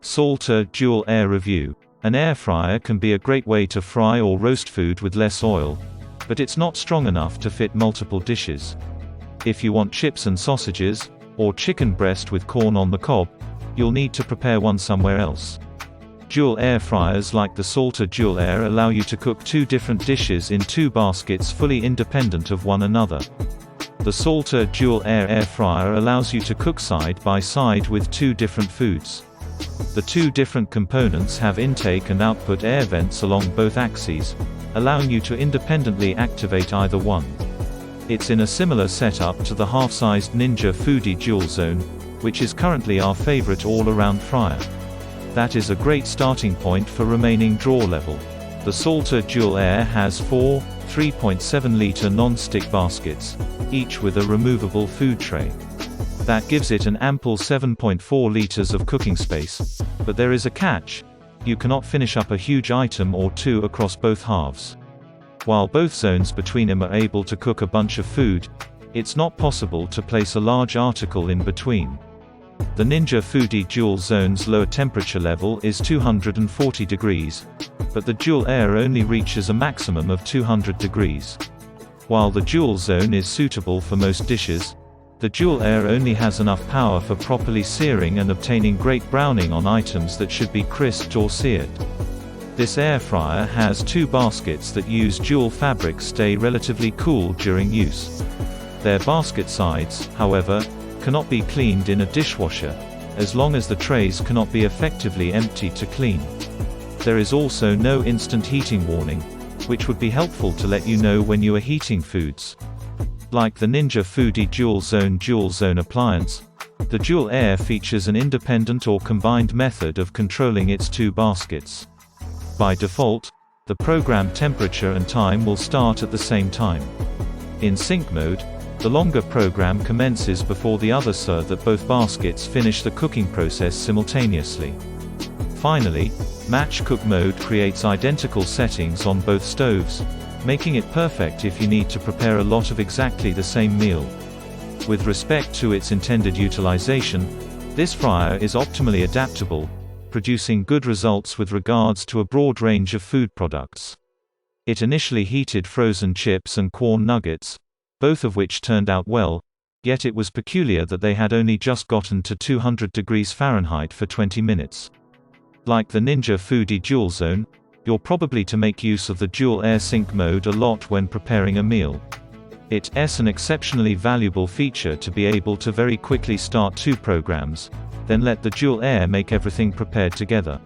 Salter Dual Air Review. An air fryer can be a great way to fry or roast food with less oil, but it's not strong enough to fit multiple dishes. If you want chips and sausages, or chicken breast with corn on the cob, you'll need to prepare one somewhere else. Dual air fryers like the Salter Dual Air allow you to cook 2 different dishes in 2 baskets fully independent of one another. The Salter Dual Air fryer allows you to cook side by side with 2 different foods. The 2 different components have intake and output air vents along both axes, allowing you to independently activate either one. It's in a similar setup to the half-sized Ninja Foodi Dual Zone, which is currently our favorite all-around fryer. That is a great starting point for remaining drawer level. The Salter Dual Air has 4 3.7-liter non-stick baskets, each with a removable food tray. That gives it an ample 7.4 liters of cooking space. But there is a catch: you cannot finish up a huge item or 2 across both halves. While both zones between them are able to cook a bunch of food, it's not possible to place a large article in between. The Ninja Foodi Dual Zone's lower temperature level is 240 degrees, but the Dual Air only reaches a maximum of 200 degrees. While the Dual Zone is suitable for most dishes, the Dual Air only has enough power for properly searing and obtaining great browning on items that should be crisped or seared. This air fryer has 2 baskets that use dual fabrics stay relatively cool during use. Their basket sides, however, cannot be cleaned in a dishwasher, as long as the trays cannot be effectively emptied to clean. There is also no instant heating warning, which would be helpful to let you know when you are heating foods. Like the Ninja Foodi Dual Zone appliance, the Dual Air features an independent or combined method of controlling its 2 baskets. By default, the program temperature and time will start at the same time. In sync mode, the longer program commences before the other so that both baskets finish the cooking process simultaneously. Finally, match cook mode creates identical settings on both stoves, making it perfect if you need to prepare a lot of exactly the same meal. With respect to its intended utilization, this fryer is optimally adaptable, producing good results with regards to a broad range of food products. It initially heated frozen chips and corn nuggets, both of which turned out well, yet it was peculiar that they had only just gotten to 200 degrees Fahrenheit for 20 minutes. Like the Ninja Foodi Dual Zone, you're probably to make use of the Dual Air sync mode a lot when preparing a meal. It's an exceptionally valuable feature to be able to very quickly start 2 programs, then let the Dual Air make everything prepared together.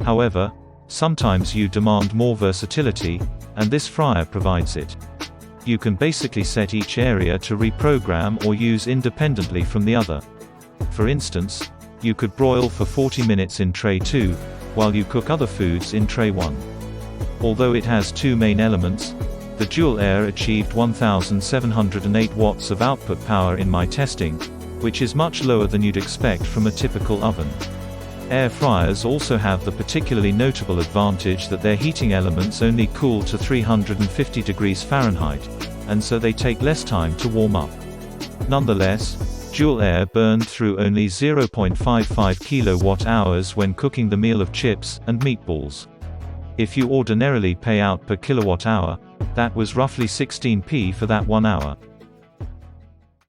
However, sometimes you demand more versatility, and this fryer provides it. You can basically set each area to reprogram or use independently from the other. For instance, you could broil for 40 minutes in tray 2, while you cook other foods in tray 1. Although it has 2 main elements, the Dual Air achieved 1708 watts of output power in my testing, which is much lower than you'd expect from a typical oven. Air fryers also have the particularly notable advantage that their heating elements only cool to 350 degrees Fahrenheit, and so they take less time to warm up. Nonetheless, Dual Air burned through only 0.55 kilowatt-hours when cooking the meal of chips and meatballs. If you ordinarily pay out per kilowatt-hour, that was roughly 16p for that 1 hour.